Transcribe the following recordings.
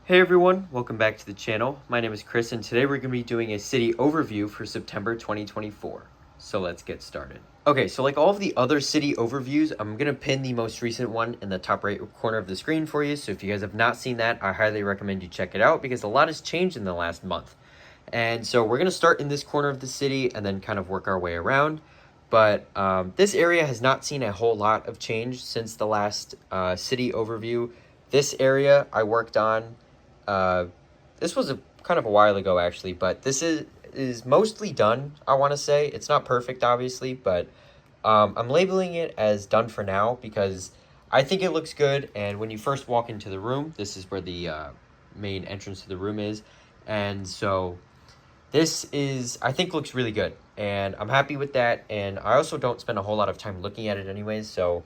Hey everyone, welcome back to the channel. My name is Chris and today we're going to be doing a city overview for September 2024. So let's get started. Okay, so like all of the other city overviews, I'm going to pin the most recent one in the top right corner of the screen for you. So if you guys have not seen that, I highly recommend you check it out because a lot has changed in the last month. And so we're going to start in this corner of the city and then kind of work our way around. But this area has not seen a whole lot of change since the last city overview. This area I worked on this was a kind of a while ago actually, but this is mostly done. I want to say it's not perfect, obviously, but I'm labeling it as done for now because I think it looks good. And when you first walk into the room, this is where the main entrance to the room is, and so this is I think looks really good, and I'm happy with that. And I also don't spend a whole lot of time looking at it anyways, so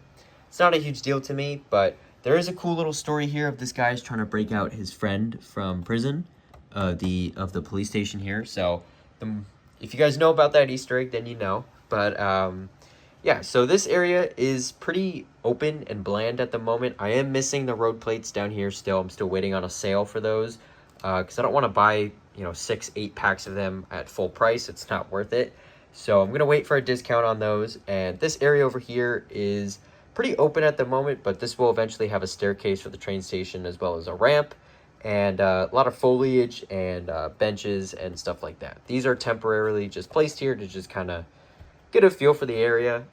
it's not a huge deal to me, but there is a cool little story here of this guy's trying to break out his friend from prison, the police station here. So, if you guys know about that Easter egg, then you know. But yeah, so this area is pretty open and bland at the moment. I am missing the road plates down here still. I'm still waiting on a sale for those because I don't want to buy 6-8 packs of them at full price. It's not worth it. So I'm gonna wait for a discount on those. And this area over here is pretty open at the moment, but this will eventually have a staircase for the train station as well as a ramp and a lot of foliage and benches and stuff like that. These are temporarily just placed here to just kind of get a feel for the area.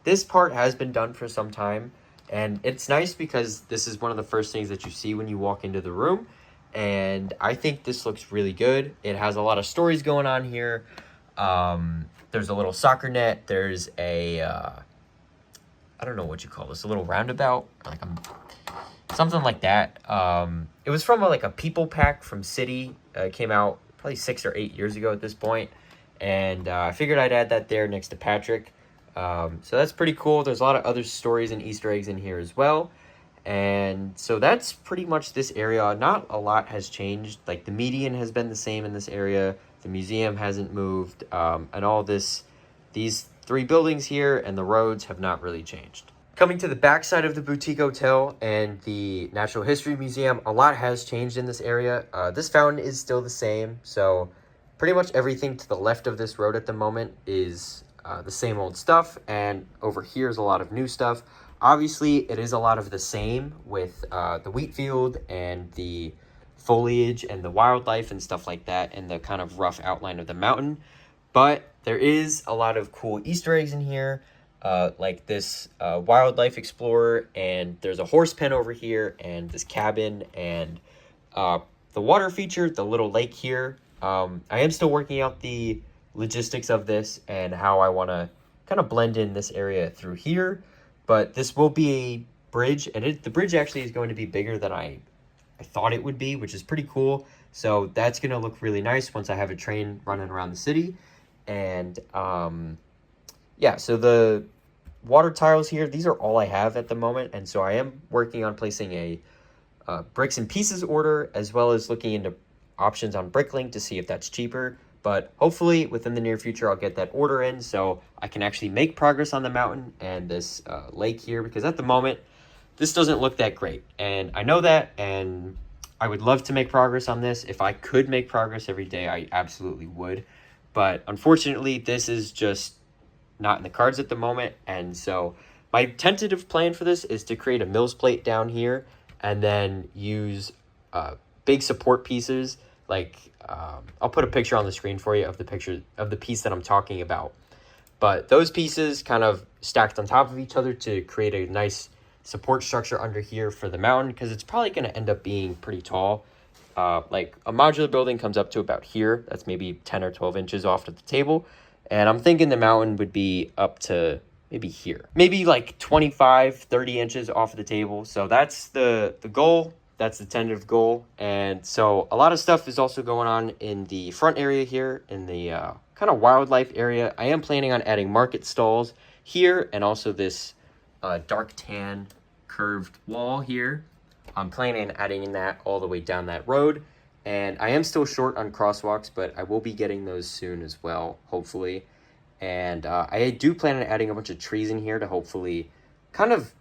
This part has been done for some time, and it's nice because this is one of the first things that you see when you walk into the room, and I think this looks really good. It has a lot of stories going on here. There's a little soccer net. There's a I don't know what you call this, a little roundabout, like something like that. It was from like a people pack from City. It came out probably 6 or 8 years ago at this point, and I figured I'd add that there next to Patrick. So that's pretty cool. There's a lot of other stories and Easter eggs in here as well. And so that's pretty much this area. Not a lot has changed. Like the median has been the same in this area. The museum hasn't moved, and all these 3 buildings here and the roads have not really changed. Coming to the backside of the Boutique Hotel and the Natural History Museum, a lot has changed in this area. This fountain is still the same, so pretty much everything to the left of this road at the moment is the same old stuff, and over here is a lot of new stuff. Obviously, it is a lot of the same with the wheat field and the foliage and the wildlife and stuff like that, and the kind of rough outline of the mountain. But there is a lot of cool Easter eggs in here, like this wildlife explorer, and there's a horse pen over here, and this cabin, and the water feature, the little lake here. I am still working out the logistics of this and how I want to kind of blend in this area through here. But this will be a bridge, and the bridge actually is going to be bigger than I thought it would be, which is pretty cool. So that's going to look really nice once I have a train running around the city. And yeah, so the water tiles here, these are all I have at the moment, and so I am working on placing a bricks and pieces order, as well as looking into options on Bricklink to see if that's cheaper. But hopefully within the near future I'll get that order in so I can actually make progress on the mountain and this lake here, because at the moment this doesn't look that great, and I know that, and I would love to make progress on this. If I could make progress every day, I absolutely would. But unfortunately, this is just not in the cards at the moment. And so my tentative plan for this is to create a mills plate down here and then use big support pieces. Like I'll put a picture on the screen for you of the piece that I'm talking about. But those pieces kind of stacked on top of each other to create a nice support structure under here for the mountain, because it's probably going to end up being pretty tall. Like a modular building comes up to about here. That's maybe 10 or 12 inches off of the table. And I'm thinking the mountain would be up to maybe here. Maybe like 25, 30 inches off of the table. So that's the goal. That's the tentative goal. And so a lot of stuff is also going on in the front area here, in the kind of wildlife area. I am planning on adding market stalls here, and also this dark tan curved wall here. I'm planning on adding in that all the way down that road. And I am still short on crosswalks, but I will be getting those soon as well, hopefully. And I do plan on adding a bunch of trees in here to hopefully kind of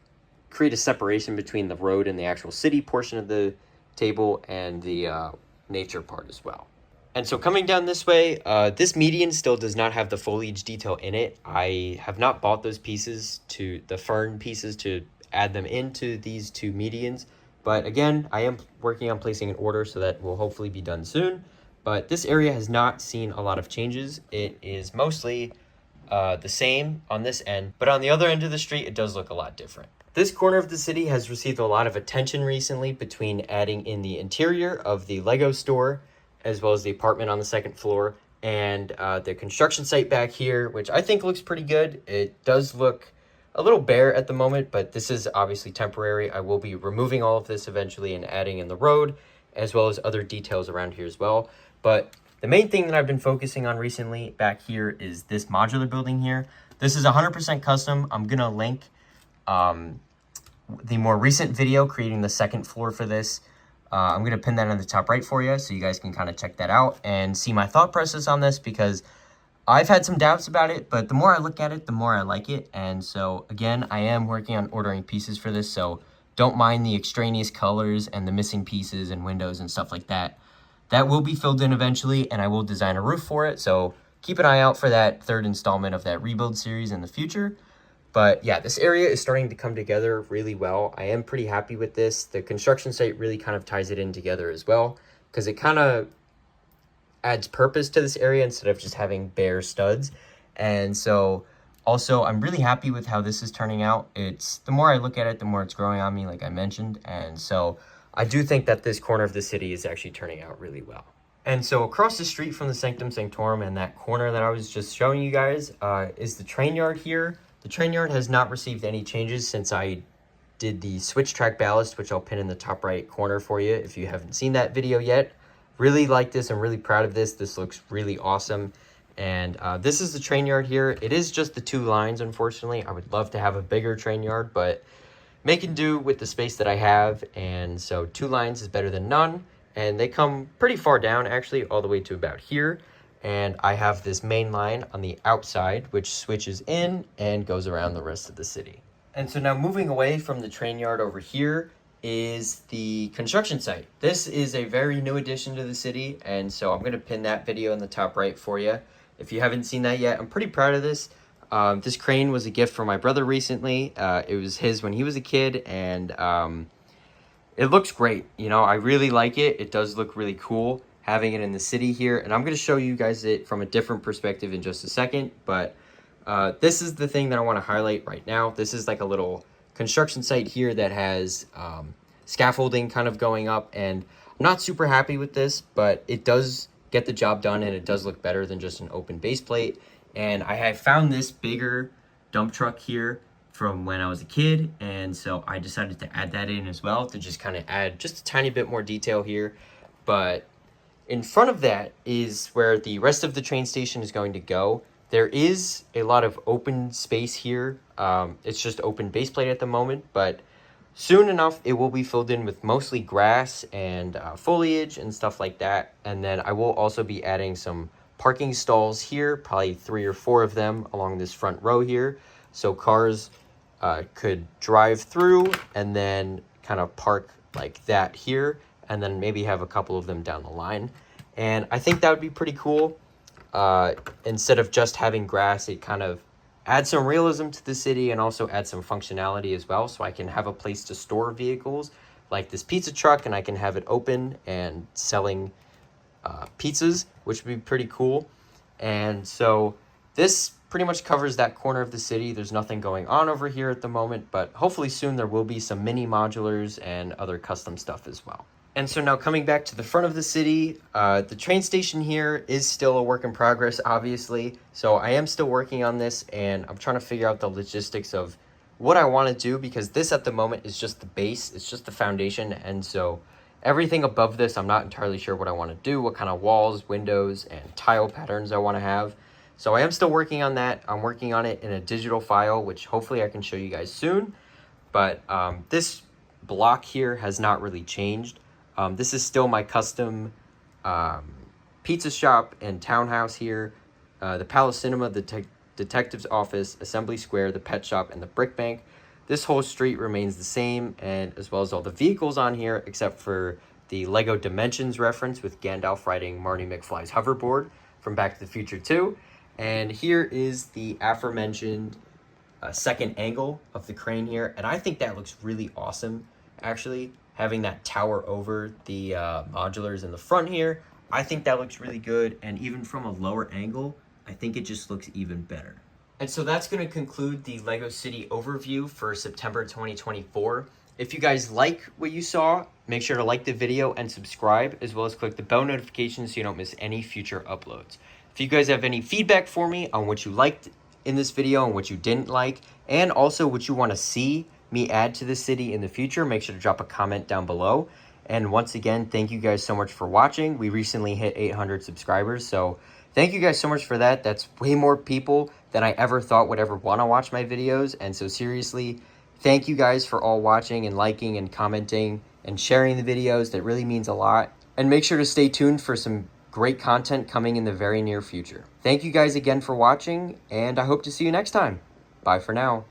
create a separation between the road and the actual city portion of the table and the nature part as well. And so coming down this way, this median still does not have the foliage detail in it. I have not bought those pieces, to the fern pieces, to add them into these two medians. But again, I am working on placing an order, so that will hopefully be done soon. But this area has not seen a lot of changes. It is mostly the same on this end, but on the other end of the street, it does look a lot different. This corner of the city has received a lot of attention recently between adding in the interior of the Lego store, as well as the apartment on the second floor, and the construction site back here, which I think looks pretty good. It does look a little bare at the moment, but this is obviously temporary. I will be removing all of this eventually and adding in the road, as well as other details around here as well. But the main thing that I've been focusing on recently back here is this modular building here. This is 100% custom. I'm going to link the more recent video creating the second floor for this. I'm going to pin that on the top right for you, so you guys can kind of check that out and see my thought process on this, because I've had some doubts about it, but the more I look at it, the more I like it. And so again, I am working on ordering pieces for this, so don't mind the extraneous colors and the missing pieces and windows and stuff like that. That will be filled in eventually, and I will design a roof for it, so keep an eye out for that third installment of that rebuild series in the future. But yeah, this area is starting to come together really well. I am pretty happy with this. The construction site really kind of ties it in together as well, because it kind of adds purpose to this area instead of just having bare studs. And so also, I'm really happy with how this is turning out. The more I look at it, the more it's growing on me, like I mentioned. And so I do think that this corner of the city is actually turning out really well. And so across the street from the Sanctum Sanctorum and that corner that I was just showing you guys is the train yard here. The train yard has not received any changes since I did the switch track ballast, which I'll pin in the top right corner for you if you haven't seen that video yet. Really like this. I'm really proud of this. This looks really awesome. And this is the train yard here. It is just the 2 lines, unfortunately. I would love to have a bigger train yard, but making do with the space that I have. And so 2 lines is better than none. And they come pretty far down, actually, all the way to about here. And I have this main line on the outside, which switches in and goes around the rest of the city. And so now moving away from the train yard over here is the construction site. This is a very new addition to the city, and so I'm going to pin that video in the top right for you. If you haven't seen that yet, I'm pretty proud of this. This crane was a gift from my brother recently. It was his when he was a kid, and it looks great. You know, I really like it. It does look really cool having it in the city here, and I'm going to show you guys it from a different perspective in just a second, but this is the thing that I want to highlight right now. This is like a little construction site here that has scaffolding kind of going up, and I'm not super happy with this, but it does get the job done, and it does look better than just an open base plate. And I have found this bigger dump truck here from when I was a kid, and so I decided to add that in as well to just kind of add just a tiny bit more detail here. But in front of that is where the rest of the train station is going to go. There is a lot of open space here. It's just open base plate at the moment, but soon enough it will be filled in with mostly grass and foliage and stuff like that. And then I will also be adding some parking stalls here, probably 3 or 4 of them along this front row here, so cars could drive through and then kind of park like that here, and then maybe have a couple of them down the line. And I think that would be pretty cool. Instead of just having grass, it kind of adds some realism to the city and also adds some functionality as well, so I can have a place to store vehicles like this pizza truck, and I can have it open and selling pizzas, which would be pretty cool. And so this pretty much covers that corner of the city. There's nothing going on over here at the moment, but hopefully soon there will be some mini modulars and other custom stuff as well. And so now coming back to the front of the city, the train station here is still a work in progress, obviously. So I am still working on this, and I'm trying to figure out the logistics of what I want to do, because this at the moment is just the base, it's just the foundation. And so everything above this, I'm not entirely sure what I want to do, what kind of walls, windows, and tile patterns I want to have. So I am still working on that. I'm working on it in a digital file, which hopefully I can show you guys soon. But this block here has not really changed. This is still my custom pizza shop and townhouse here. The Palace Cinema, the detective's office, Assembly Square, the pet shop, and the brick bank. This whole street remains the same, and as well as all the vehicles on here, except for the Lego Dimensions reference with Gandalf riding Marty McFly's hoverboard from Back to the Future 2. And here is the aforementioned second angle of the crane here. And I think that looks really awesome, actually, having that tower over the modulars in the front here. I think that looks really good. And even from a lower angle, I think it just looks even better. And so that's going to conclude the LEGO City overview for September 2024. If you guys like what you saw, make sure to like the video and subscribe, as well as click the bell notification so you don't miss any future uploads. If you guys have any feedback for me on what you liked in this video and what you didn't like, and also what you want to see me add to the city in the future, make sure to drop a comment down below. And once again, thank you guys so much for watching. We recently hit 800 subscribers, so thank you guys so much for that. That's way more people than I ever thought would ever want to watch my videos. And so seriously, thank you guys for all watching and liking and commenting and sharing the videos. That really means a lot. And make sure to stay tuned for some great content coming in the very near future. Thank you guys again for watching, and I hope to see you next time. Bye for now.